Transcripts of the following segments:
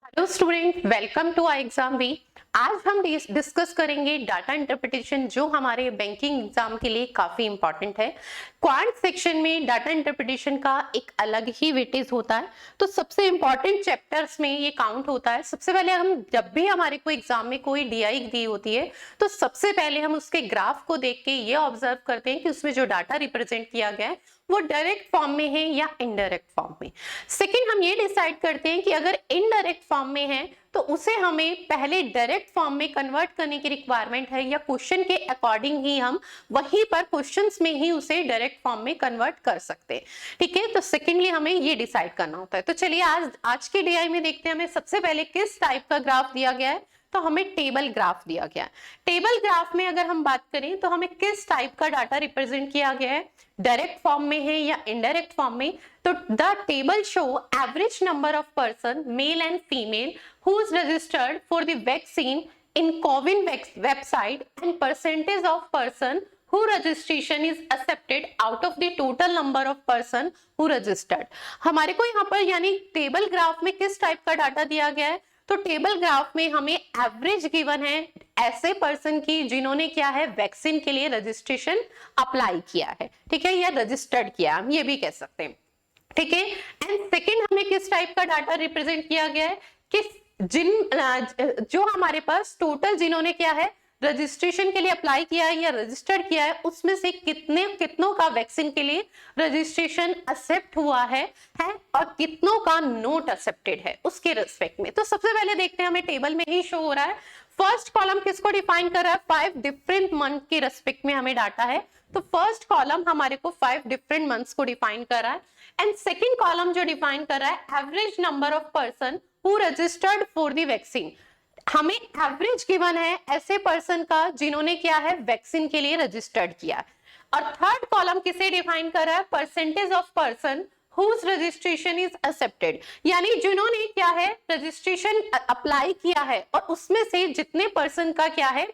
Hello student, welcome to I exam V. आज हम discuss करेंगे डाटा इंटरप्रिटेशन, जो हमारे बैंकिंग एग्जाम के लिए काफी इंपॉर्टेंट है। क्वांट सेक्शन में डाटा इंटरप्रिटेशन का एक अलग ही वेटेज होता है, तो सबसे इंपॉर्टेंट चैप्टर्स में ये काउंट होता है। सबसे पहले हम जब भी हमारे को एग्जाम में कोई डीआई दी होती है, तो सबसे पहले हम उसके ग्राफ को देख के ये ऑब्जर्व करते हैं कि उसमें जो डाटा रिप्रेजेंट किया गया है वो डायरेक्ट फॉर्म में है या इनडायरेक्ट फॉर्म में। सेकंड, हम ये डिसाइड करते हैं कि अगर इनडायरेक्ट फॉर्म में है तो उसे हमें पहले डायरेक्ट फॉर्म में कन्वर्ट करने की रिक्वायरमेंट है, या क्वेश्चन के अकॉर्डिंग ही हम वहीं पर क्वेश्चंस में ही उसे डायरेक्ट फॉर्म में कन्वर्ट कर सकते हैं। ठीक है, तो सेकेंडली हमें ये डिसाइड करना होता है। तो चलिए आज के डीआई में देखते हैं हमें सबसे पहले किस टाइप का ग्राफ दिया गया है। तो हमें टेबल ग्राफ दिया गया है। टेबल ग्राफ में अगर हम बात करें तो हमें किस टाइप का डाटा रिप्रेजेंट किया गया है, डायरेक्ट फॉर्म में है या इनडायरेक्ट फॉर्म में। तो the table show average number of person male and female who is registered for the vaccine in CoWIN website and percentage of person who registration is accepted out of the total number of person who registered। हमारे को यहाँ पर यानी table graph में किस type का data दिया गया है, तो टेबल ग्राफ में हमें एवरेज गिवन है ऐसे पर्सन की जिन्होंने क्या है वैक्सीन के लिए रजिस्ट्रेशन अप्लाई किया है, ठीक है, या रजिस्टर्ड किया, हम ये भी कह सकते हैं। ठीक है, एंड सेकेंड हमें किस टाइप का डाटा रिप्रेजेंट किया गया है कि जो हमारे पास टोटल जिन्होंने क्या है रजिस्ट्रेशन के लिए अप्लाई किया है या रजिस्टर्ड किया है, उसमें से कितनों का वैक्सीन के लिए रजिस्ट्रेशन एक्सेप्ट हुआ है और कितनों का नोट एक्सेप्टेड है उसके रिस्पेक्ट में। तो सबसे पहले देखते हैं, हमें टेबल में ही शो हो रहा है। फर्स्ट कॉलम किसको डिफाइन कर रहा है, 5 डिफरेंट मंथ के रेस्पेक्ट में हमें डाटा है। तो फर्स्ट कॉलम हमारे को 5 डिफरेंट मंथ्स को डिफाइन कर रहा है, एंड सेकेंड कॉलम जो डिफाइन कर रहा है average number of person who registered for the vaccine. हमें एवरेज गिवन है ऐसे पर्सन का जिन्होंने क्या है वैक्सीन के लिए रजिस्टर्ड किया। और थर्ड कॉलम किसे डिफाइन कर रहा है, percentage of person whose registration is accepted, यानी जिन्होंने क्या है रजिस्ट्रेशन अप्लाई किया है और उसमें से जितने पर्सन का क्या है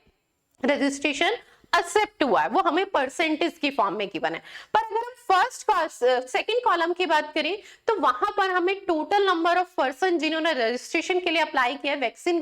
रजिस्ट्रेशन एक्सेप्ट हुआ है वो हमें परसेंटेज की फॉर्म में गिवन है। पर अगर हम सेकंड कॉलम की बात करें तो वहां पर हमें टोटल नंबर ऑफ पर्सन जिन्होंने रजिस्ट्रेशन के लिए अप्लाई किया है, वैक्सीन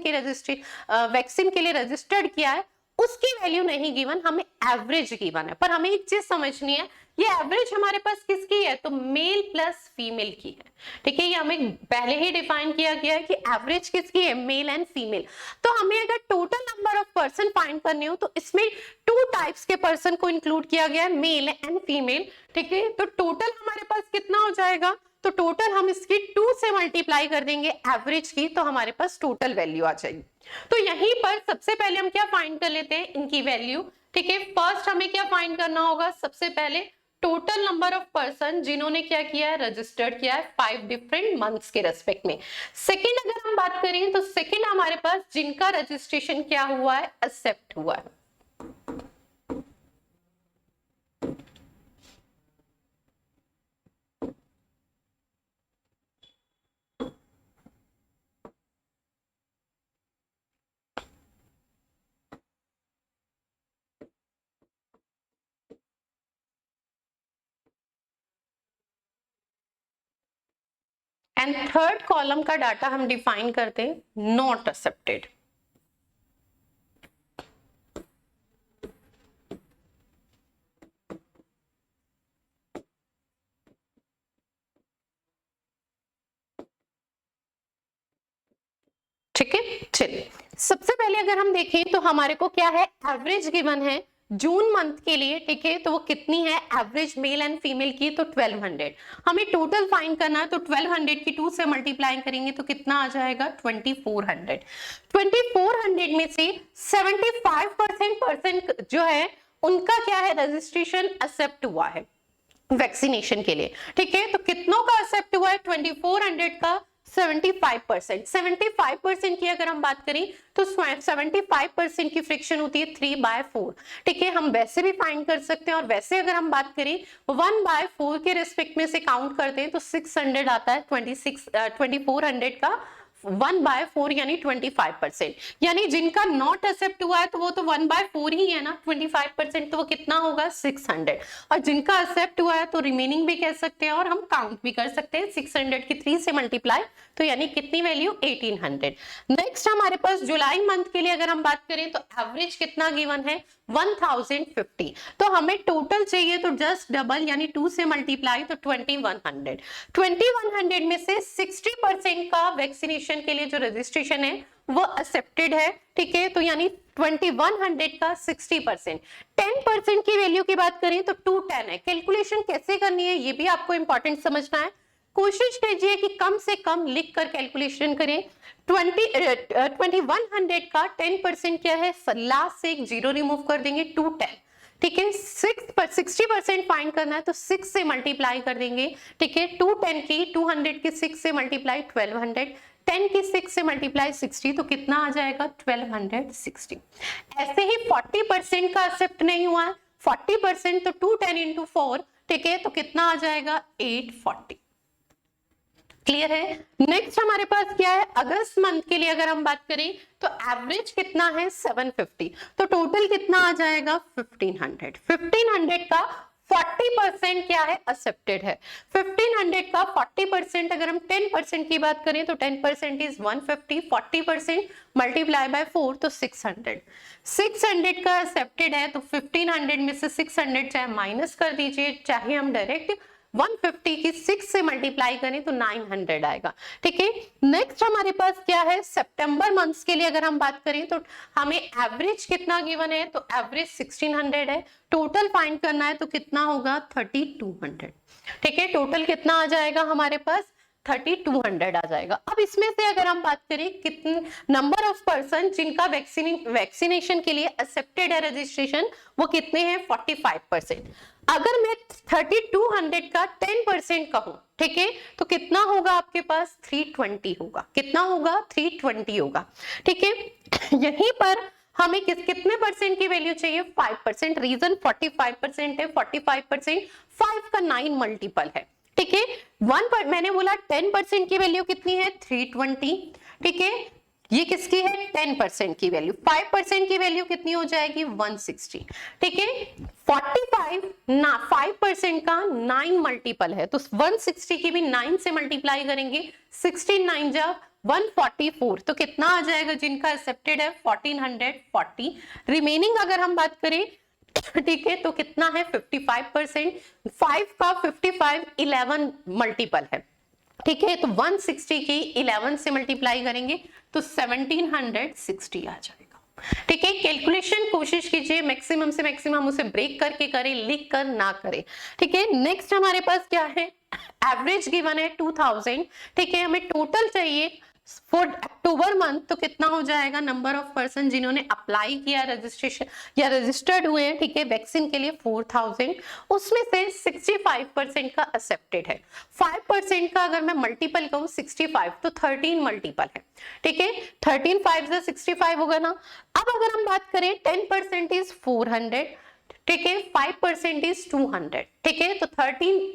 के लिए रजिस्टर्ड किया है, उसकी वैल्यू नहीं गिवन, हमें एवरेज गिवन है। पर हमें एक चीज समझनी है, ये एवरेज हमारे पास किसकी है, तो मेल प्लस फीमेल की है। ठीक है, ये हमें पहले ही डिफाइन किया गया है कि एवरेज किसकी है, मेल एंड फीमेल। तो हमें अगर total number of person find करने हो तो इसमें 2 टाइप्स के पर्सन को इंक्लूड किया गया है, मेल एंड फीमेल। ठीक है, तो टोटल हमारे पास कितना हो जाएगा, तो टोटल हम इसकी 2 से मल्टीप्लाई कर देंगे एवरेज की, तो हमारे पास टोटल वैल्यू आ जाएगी। तो यहीं पर सबसे पहले हम क्या फाइंड कर लेते हैं, इनकी वैल्यू। ठीक है, फर्स्ट हमें क्या फाइंड करना होगा, सबसे पहले टोटल नंबर ऑफ पर्सन जिन्होंने क्या किया है रजिस्टर्ड किया है 5 डिफरेंट मंथ्स के रेस्पेक्ट में। सेकंड अगर हम बात करें तो सेकंड हमारे पास जिनका रजिस्ट्रेशन क्या हुआ है, एक्सेप्ट हुआ है। एंड थर्ड कॉलम का डाटा हम डिफाइन करते हैं नॉट एक्सेप्टेड। ठीक है, चलिए सबसे पहले अगर हम देखें तो हमारे को क्या है एवरेज गिवन है जून मंथ के लिए। ठीक है, तो वो कितनी है एवरेज मेल एंड फीमेल की, तो 1200। हमें टोटल फाइंड करना है, तो 1200 की 2 से मल्टीप्लाई करेंगे तो कितना आ जाएगा 2400। 2400 में से 75% पर्सन जो है उनका क्या है रजिस्ट्रेशन एक्सेप्ट हुआ है वैक्सीनेशन के लिए। ठीक है, तो कितनों का एक्सेप्ट हुआ है 2400 का 75%। 75% की अगर हम बात करें तो 75% की फ्रिक्शन होती है 3/4। ठीक है, हम वैसे भी फाइंड कर सकते हैं, और वैसे अगर हम बात करें 1/4 के रिस्पेक्ट में से काउंट करते हैं तो 600 आता है। 2400 का 1/4 यानी 25%, यानी जिनका नॉट एक्सेप्ट हुआ है तो वो तो 1/4 ही है ना, 25% तो वो कितना होगा 600, और जिनका एक्सेप्ट हुआ है तो रिमेनिंग भी कह सकते हैं और हम काउंट भी कर सकते हैं 600 की 3 से मल्टीप्लाई, तो यानी कितनी वैल्यू 1800। नेक्स्ट हमारे पास जुलाई मंथ के लिए अगर हम बात करें तो एवरेज कितना गिवन है 1050, तो हमें टोटल चाहिए तो जस्ट डबल यानी 2 से मल्टीप्लाई तो 2100। 2100 में से 60% का वैक्सीनेशन के लिए जो रजिस्ट्रेशन है वो एक्सेप्टेड है, ठीक है, तो यानी 2100 का 60%। 10% की वैल्यू की बात करें तो 210 है। कैलकुलेशन कैसे करनी है ये भी आपको इंपॉर्टेंट समझना है, कोशिश कीजिए कि कम से कम लिख कर कैलकुलेशन करें। 2100 का 10% क्या है, लास्ट से एक जीरो रिमूव कर देंगे 210, ठीक है। 60% फाइंड करना है तो 6 से मल्टीप्लाई कर देंगे, ठीक है। 210 की 200 की 6 से मल्टीप्लाई 1200, 10 की 6 से मल्टीप्लाई 60 तो कितना आ जाएगा 1260। ऐसे ही 40% का एक्सेप्ट नहीं हुआ है, 40% तो 210 into 4, ठीक है, तो कितना आ जाएगा 840। क्लियर है। नेक्स्ट हमारे पास क्या है, अगस्त मंथ के लिए अगर हम बात करें तो एवरेज कितना है 750, तो टोटल कितना आ जाएगा 1500। 1500 का 40% क्या है एक्सेप्टेड है। 1500 का 40% अगर हम 10% की बात करें तो 10% इज 150, 40% मल्टीप्लाई बाय 4 तो 600। 600 का एक्सेप्टेड है तो 1500 में से 600 चाहे माइनस कर दीजिए चाहे हम डायरेक्ट 150 की 6 से मल्टीप्लाई करें तो 900 आएगा, ठीक है। नेक्स्ट हमारे पास क्या है, सितंबर मंथ्स के लिए अगर हम बात करें तो हमें एवरेज कितना गिवन है, तो एवरेज 1600 है, टोटल फाइंड करना है तो कितना होगा 3200, ठीक है। टोटल कितना आ जाएगा हमारे पास 3200 आ जाएगा। अब इसमें से अगर हम बात करें कितने नंबर ऑफ पर्सन जिनका वैक्सीनेशन के लिए एक्सेप्टेड है रजिस्ट्रेशन, वो कितने हैं 45%। अगर मैं 3200 का 10% कहूं, ठीक है, तो कितना होगा आपके पास 320 होगा, कितना होगा 320 होगा, ठीक है। यहीं पर हमें कितने परसेंट की वैल्यू चाहिए 5%, रीजन 45% है, 45% 5 का 9 मल्टीपल है, ठीक है। मैंने बोला 10% की वैल्यू कितनी है 320, ठीक है। ये किसकी है 10% की वैल्यू, 5% की वैल्यू कितनी हो जाएगी 160, ठीक है। 45 ना 5% का 9 मल्टीपल है तो 160 की भी 9 से मल्टीप्लाई करेंगे, 16 9 जा 144, तो कितना आ जाएगा जिनका एक्सेप्टेड है 1440। रिमेनिंग अगर हम बात करें, ठीक है, तो कितना है 55%, 5 का 55 11 मल्टीपल है, ठीक है, तो 160 की 11 से मल्टीप्लाई करेंगे तो 1760 आ जाएगा, ठीक है। कैलकुलेशन कोशिश कीजिए मैक्सिमम से मैक्सिमम उसे ब्रेक करके करें, लिख कर ना करें, ठीक है। नेक्स्ट हमारे पास क्या है, एवरेज गिवन है 2000, ठीक है। हमें टोटल चाहिए फॉर अक्टूबर मंथ तो कितना हो जाएगा, नंबर ऑफ पर्सन जिन्होंने अप्लाई किया रजिस्ट्रेशन या रजिस्टर्ड हुए हैं, ठीक है, वैक्सीन के लिए 4000, उसमें से 65% का एक्सेप्टेड है। 5% का अगर मैं मल्टीपल कहूं 65 तो 13 मल्टीपल है, ठीक है, 13 5 से 65 होगा ना। अब अगर हम बात करें 10% इज 400, ठीक है, 5% इज 200, ठीक है, तो 13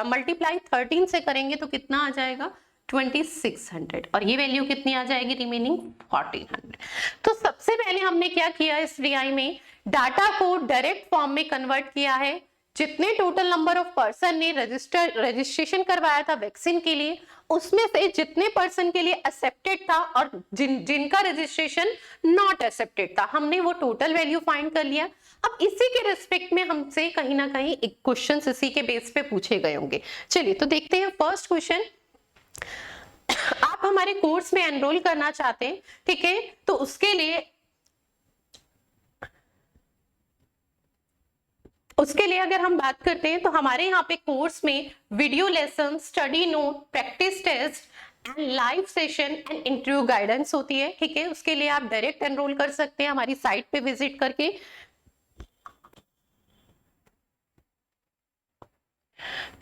मल्टीप्लाई 13 से करेंगे तो कितना आ जाएगा 2600, और ये वैल्यू कितनी आ जाएगी रिमेनिंग 1400। तो सबसे पहले हमने क्या किया इस डीआई में, डाटा को डायरेक्ट फॉर्म में कन्वर्ट किया है। जितने टोटल नंबर ऑफ पर्सन ने रजिस्ट्रेशन करवाया था वैक्सीन के लिए, उसमें से जितने पर्सन के लिए एक्सेप्टेड था और जिनका रजिस्ट्रेशन नॉट एक्सेप्टेड था, हमने वो टोटल वैल्यू फाइंड कर लिया। अब इसी के रिस्पेक्ट में हमसे कहीं ना कहीं एक क्वेश्चन इसी के बेस पे पूछे गए होंगे। चलिए तो देखते हैं फर्स्ट क्वेश्चन। आप हमारे कोर्स में एनरोल करना चाहते हैं, ठीक है, तो उसके लिए अगर हम बात करते हैं तो हमारे यहाँ पे कोर्स में video lesson, study note, practice test and live session and interview guidance होती है, ठीक है। उसके लिए आप डायरेक्ट एनरोल कर सकते हैं हमारी साइट पे विजिट करके।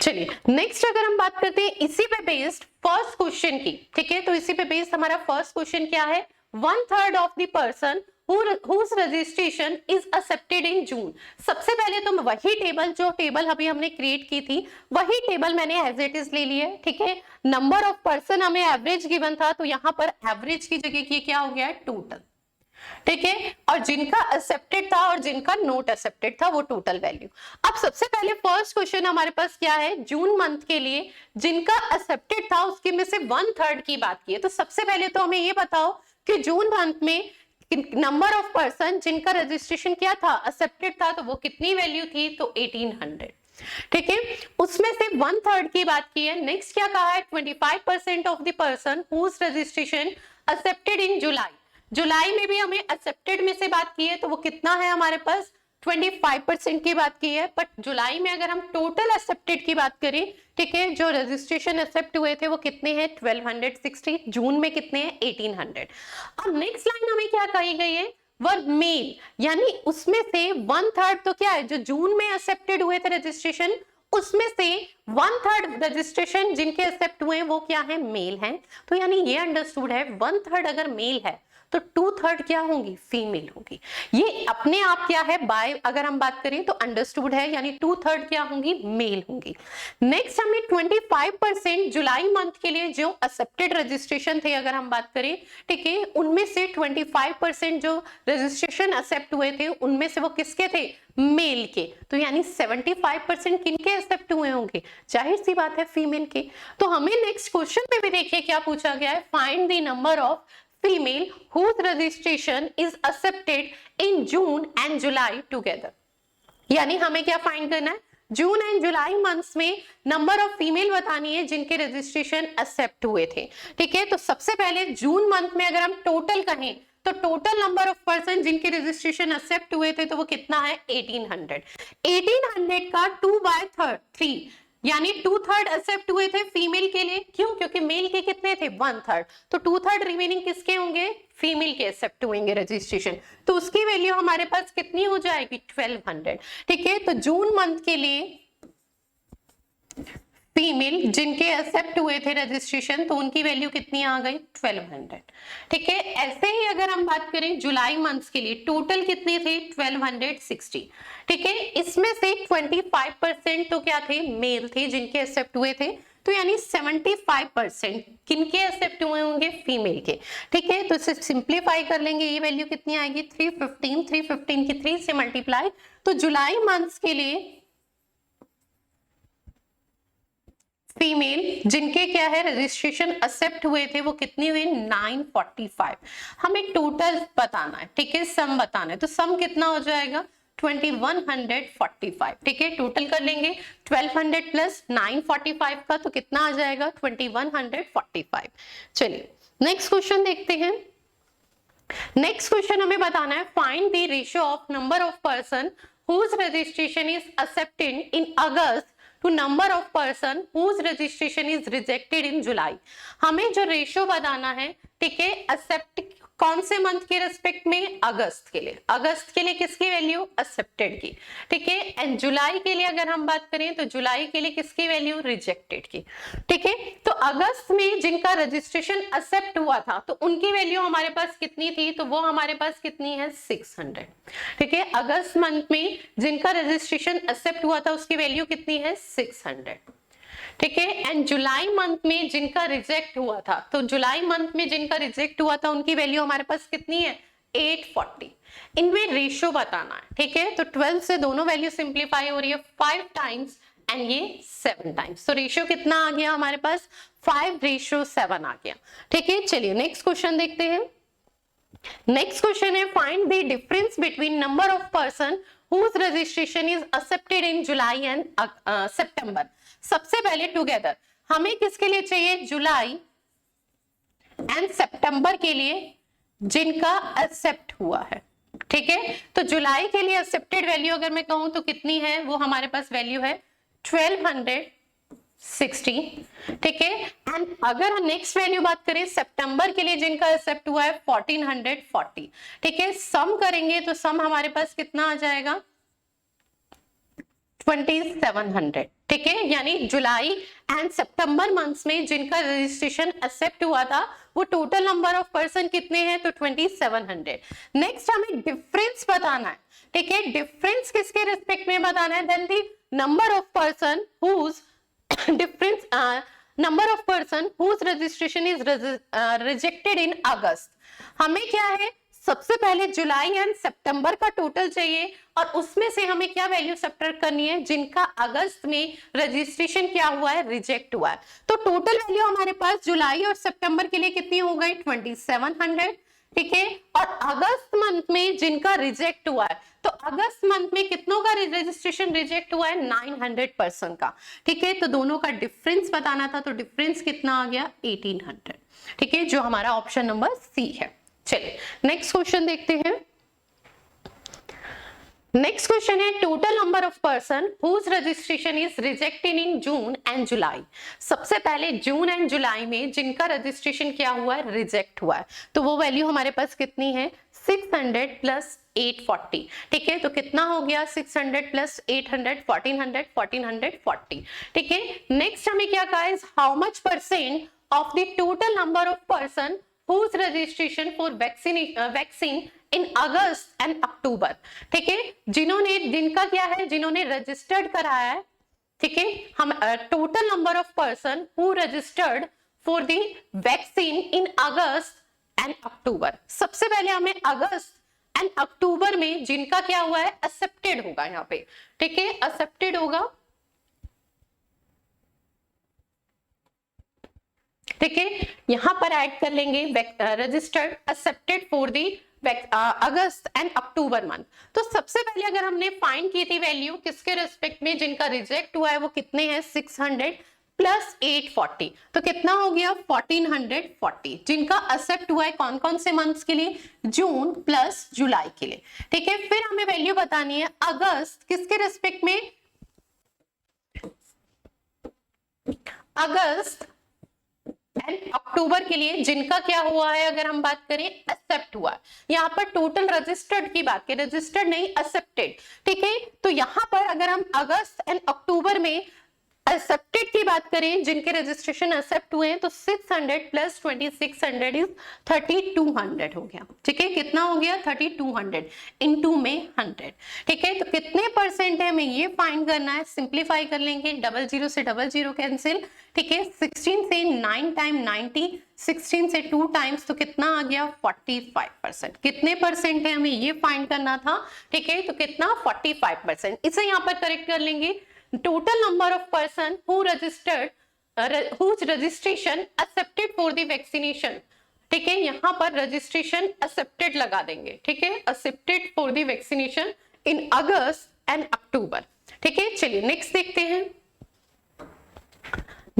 चलिए नेक्स्ट अगर हम बात करते हैं इसी पे बेस्ड फर्स्ट क्वेश्चन की, ठीक है, तो इसी पे बेस्ड हमारा फर्स्ट क्वेश्चन क्या है, 1/3 of the person whose registration is accepted in June। सबसे पहले तो वही टेबल, जो टेबल अभी हमने क्रिएट की थी, वही टेबल मैंने एज इट इज ले लिया है, ठीक है। नंबर ऑफ पर्सन हमें एवरेज गिवन था, तो यहाँ पर एवरेज की जगह की क्या हो गया है, टोटल, ठीक है। और जिनका एक्सेप्टेड था और जिनका नोट एक्सेप्टेड था वो टोटल वैल्यू। अब सबसे पहले फर्स्ट क्वेश्चन हमारे पास क्या है, जून मंथ के लिए जिनका एक्सेप्टेड था उसके में से 1/3 की बात की है। तो सबसे पहले तो हमें ये बताओ कि जून मंथ में नंबर ऑफ पर्सन जिनका रजिस्ट्रेशन क्या था, एक्सेप्टेड था, तो वो कितनी वैल्यू थी, तो 1800, ठीक है। उसमें से 1/3 की बात की है। नेक्स्ट क्या कहा है, 25% of the person whose registration accepted in July. जुलाई में भी हमें एक्सेप्टेड में से बात की है, तो वो कितना है हमारे पास, 25% की बात की है। बट जुलाई में अगर हम टोटल एक्सेप्टेड की बात करें, ठीक है, जो रजिस्ट्रेशन एक्सेप्ट हुए थे वो कितने हैं, 1260। जून में कितने हैं, 1800। अब नेक्स्ट लाइन हमें क्या कही गई है, वर्ब मेल, यानी उसमें से 1/3 तो क्या है, जो जून में एक्सेप्टेड हुए थे रजिस्ट्रेशन, उसमें से 1/3 रजिस्ट्रेशन जिनके एक्सेप्ट हुए वो क्या है, मेल हैं। तो यानी ये अंडरस्टूड है 1/3 अगर मेल है तो 2/3 क्या होंगी, फीमेल होगी। ये अपने आप क्या है, बाय अगर हम बात करें तो अंडरस्टूड है, यानी 2/3 क्या होंगी, मेल होंगी। नेक्स्ट हमें 25% जुलाई मंथ के लिए जो एक्सेप्टेड रजिस्ट्रेशन थे अगर हम बात करें, ठीक है, उनमें से 25% जो रजिस्ट्रेशन एक्सेप्ट हुए थे उनमें से वो किसके थे, मेल के। तो यानी 75% किनके एक्सेप्ट हुए होंगे, जाहिर सी बात है फीमेल के। तो हमें नेक्स्ट क्वेश्चन में भी देखिए क्या पूछा गया है, find the number of female whose registration is accepted in June and July together। यानी हमें क्या फाइंड करना है, जून एंड जुलाई मंथ्स में नंबर ऑफ फीमेल बतानी है जिनके रजिस्ट्रेशन एक्सेप्ट हुए थे, ठीक है। तो सबसे पहले जून मंथ में अगर हम टोटल कहें तो टोटल नंबर ऑफ पर्सन जिनके रजिस्ट्रेशन एक्सेप्ट हुए थे तो वो कितना है, 1800। 1800 का 2/3 यानी 2/3 एक्सेप्ट हुए थे फीमेल के लिए, क्यों, क्योंकि मेल के कितने थे, 1/3। तो 2/3 रिमेनिंग किसके होंगे, फीमेल के एक्सेप्ट होंगे रजिस्ट्रेशन। तो उसकी वैल्यू हमारे पास कितनी हो जाएगी, 1200, ठीक है। तो जून मंथ के लिए फीमेल जिनके एक्सेप्ट हुए थे रजिस्ट्रेशन, तो उनकी वैल्यू कितनी आ गई, 1200, ठीक है। ऐसे ही अगर हम बात करें जुलाई मंथ के लिए, टोटल कितने थे, 1260, ठीक है। इसमें से 25% तो क्या थे, मेल थे जिनके एक्सेप्ट हुए थे। तो यानी 75% किनके एक्सेप्ट हुए होंगे, फीमेल के, ठीक है। तो इसे सिंप्लीफाई कर लेंगे, ये वैल्यू कितनी आएगी, 315 की 3 से मल्टीप्लाई। तो जुलाई मंथ के लिए फीमेल जिनके क्या है रजिस्ट्रेशन एक्सेप्ट हुए थे वो कितनी हुई, 945। हमें टोटल बताना है, ठीक है, सम बताना है। तो सम कितना हो जाएगा, 2145, ठीक है। टोटल कर लेंगे 1200 प्लस 945 का, तो कितना आ जाएगा, 2145। चलिए नेक्स्ट क्वेश्चन देखते हैं। नेक्स्ट क्वेश्चन हमें बताना है, find the ratio of number of person whose registration is accepted in August to number of person whose registration is rejected in July. हमें जो रेशियो बताना है, ठीक है, एक्सेप्ट कौन से मंथ के रेस्पेक्ट में, अगस्त के लिए। अगस्त के लिए किसकी वैल्यू, एक्सेप्टेड की, ठीक है। एंड जुलाई के लिए अगर हम बात करें तो जुलाई के लिए किसकी वैल्यू, रिजेक्टेड की, ठीक है। तो अगस्त में जिनका रजिस्ट्रेशन एक्सेप्ट हुआ था तो उनकी वैल्यू हमारे पास कितनी थी, तो वो हमारे पास कितनी है, 600, ठीक है। अगस्त मंथ में जिनका रजिस्ट्रेशन एक्सेप्ट हुआ था उसकी वैल्यू कितनी है, 600, ठीक है। एंड जुलाई मंथ में जिनका रिजेक्ट हुआ था, तो जुलाई मंथ में जिनका रिजेक्ट हुआ था उनकी वैल्यू हमारे पास कितनी है, 840। इनमें रेशियो बताना है, ठीक है। तो 12 से दोनों वैल्यू सिंप्लीफाई हो रही है, 5 टाइम्स एंड ये 7 टाइम्स। तो रेशियो कितना आ गया हमारे पास, 5:7 आ गया, ठीक है। चलिए नेक्स्ट क्वेश्चन देखते हैं। नेक्स्ट क्वेश्चन है, find the difference between number of person whose registration is accepted in July and September। सबसे पहले टुगेदर हमें किसके लिए चाहिए, जुलाई एंड सितंबर के लिए जिनका एक्सेप्ट हुआ है, ठीक है। तो जुलाई के लिए एक्सेप्टेड वैल्यू अगर मैं कहूं तो कितनी है, वो हमारे पास वैल्यू है 1260, ठीक है। एंड अगर हम नेक्स्ट वैल्यू बात करें सितंबर के लिए जिनका एक्सेप्ट हुआ है 1440, ठीक है। सम करेंगे तो सम हमारे पास कितना आ जाएगा, 2700, ठीक है, यानी जुलाई एंड सितंबर मंथ्स में जिनका रजिस्ट्रेशन एक्सेप्ट हुआ था वो टोटल नंबर ऑफ पर्सन कितने हैं, तो 2700। नेक्स्ट हमें डिफरेंस बताना है, ठीक है, डिफरेंस किसके रिस्पेक्ट में बताना है, then the number of person whose difference number of person whose registration is rejected in August. हमें क्या है, सबसे पहले जुलाई एंड सितंबर का टोटल चाहिए और उसमें से हमें क्या वैल्यू सब्ट्रैक्ट करनी है, जिनका अगस्त में रजिस्ट्रेशन क्या हुआ है, रिजेक्ट हुआ है। तो टोटल वैल्यू हमारे पास जुलाई और सितंबर के लिए कितनी हो गई, 2700, ठीक है, और अगस्त मंथ में जिनका रिजेक्ट हुआ है, तो अगस्त मंथ में कितनों का रजिस्ट्रेशन रिजेक्ट हुआ है, 900 पर्सन का, ठीक है, तो दोनों का डिफरेंस बताना था, तो डिफरेंस कितना आ गया, 1800, ठीक है, जो हमारा ऑप्शन नंबर सी है। चलिए नेक्स्ट क्वेश्चन देखते हैं। नेक्स्ट क्वेश्चन है total number of person whose registration is rejected in June and July. सबसे पहले जून एंड जुलाई में जिनका रजिस्ट्रेशन क्या हुआ है, रिजेक्ट हुआ है, तो वो वैल्यू हमारे पास कितनी है, 600 प्लस 840, ठीक है, तो कितना हो गया, 600 प्लस 800, 1440, ठीक है। नेक्स्ट हमें क्या कहा है, how much percent of the total number of person whose registration for vaccine in August and October, ठीक है, जिन्होंने, जिनका क्या है, जिन्होंने रजिस्टर्ड कराया है, ठीक है, हम total number of person who registered for the vaccine in August and October. सबसे पहले हमें अगस्त एंड अक्टूबर में जिनका क्या हुआ है, एक्सेप्टेड होगा यहाँ पे, ठीक है, एक्सेप्टेड होगा, ठीक है, यहां पर ऐड कर लेंगे registered accepted for the August and October month. तो सबसे पहले अगर हमने फाइंड की थी वैल्यू किसके रिस्पेक्ट में, जिनका रिजेक्ट हुआ है वो कितने हैं, 600 प्लस 840, तो कितना हो गया, 1440। जिनका एक्सेप्ट हुआ है कौन कौन से मंथ्स के लिए, जून प्लस जुलाई के लिए, ठीक है। फिर हमें वैल्यू बतानी है अगस्त किसके रिस्पेक्ट में, अगस्त एंड अक्टूबर के लिए जिनका क्या हुआ है, अगर हम बात करें एक्सेप्ट हुआ है, यहाँ पर टोटल रजिस्टर्ड की बात करें, रजिस्टर्ड नहीं एक्सेप्टेड, ठीक है, तो यहाँ पर अगर हम अगस्त एंड अक्टूबर में एक्सेप्टेड की बात करें, जिनके रजिस्ट्रेशन एक्सेप्ट हुए हैं, तो 600 प्लस 2600 इज 3200 हो गया, ठीक है, कितना हो गया, 3200 इनटू में 100, ठीक है, तो कितने परसेंट है हमें ये फाइंड करना है, सिंप्लीफाई कर लेंगे, 00 से 00 कैंसिल, ठीक है, 16 से 9 टाइम 90, 16 से 2 टाइम्स, तो कितना आ गया, 45%। कितने परसेंट है हमें ये फाइंड करना था, ठीक है, तो कितना, 45%। इसे यहाँ पर करेक्ट कर लेंगे, total number of person who registered whose registration accepted for the vaccination, ठीक है, यहाँ पर रजिस्ट्रेशन accepted लगा देंगे, ठीक है, accepted for the vaccination in August and October, ठीक है। चलिए नेक्स्ट देखते हैं।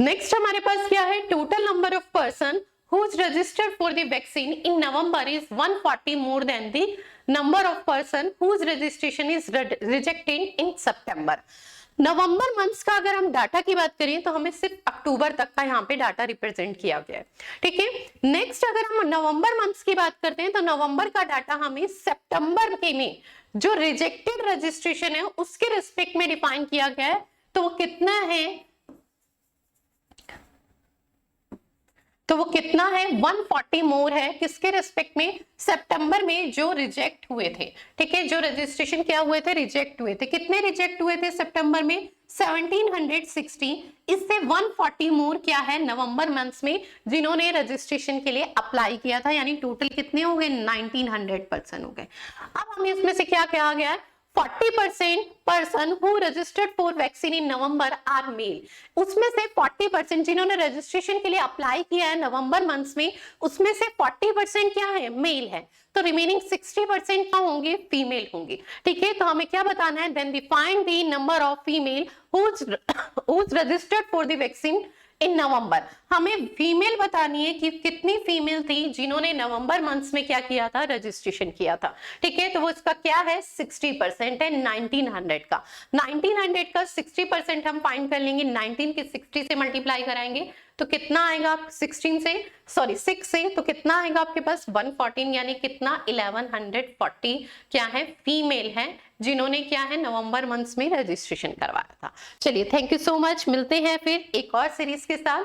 नेक्स्ट हमारे पास क्या है, total number of person who's registered for the vaccine in November is 140 more than the number of person whose registration is rejected in September। November months का अगर हम डाटा की बात करें तो हमें सिर्फ अक्टूबर तक का यहाँ पे डाटा रिप्रेजेंट किया गया है, ठीक है। नेक्स्ट अगर हम नवंबर मंथ्स की बात करते हैं तो नवंबर का डाटा हमें सितंबर के में जो रिजेक्टेड रजिस्ट्रेशन है उसके रिस्पेक्ट में डिफाइन किया गया है, तो वो कितना है, तो वो कितना है, 140 मोर है, किसके रिस्पेक्ट में, सितंबर में जो रिजेक्ट हुए थे, ठीक है, जो रजिस्ट्रेशन क्या हुए थे, रिजेक्ट हुए थे। कितने रिजेक्ट हुए थे सितंबर में, 1760, इससे 140 मोर क्या है नवंबर मंथ्स में जिन्होंने रजिस्ट्रेशन के लिए अप्लाई किया था, यानी टोटल कितने हो गए, 1900 पर्सन हो गए। अब हमें इसमें से क्या कहा गया है, 40% person who registered for vaccine in November are male, उसमें से 40% जिन्होंने रजिस्ट्रेशन के लिए अप्लाई किया है नवंबर मंथ्स में, उसमें से 40% क्या है, मेल है, तो रिमेनिंग 60% क्या होंगे, फीमेल होंगे, ठीक है। तो हमें क्या बताना है, then find the number of female whose registered for the vaccine in November. हमें फीमेल बतानी है कि कितनी फीमेल थी जिन्होंने नवंबर मंथ्स में क्या किया था, रजिस्ट्रेशन किया था, ठीक है, तो वो इसका क्या है, 60% है 1900 का। 1900 का 60% हम फाइंड कर लेंगे, 19 के 60 से मल्टीप्लाई कराएंगे तो कितना आएगा, 6 से तो कितना आएगा आपके पास 114, यानी कितना 1140 क्या है, फीमेल है जिन्होंने क्या है नवंबर मंथ्स में रजिस्ट्रेशन करवाया था। चलिए थैंक यू सो मच, मिलते हैं फिर एक और सीरीज के साथ।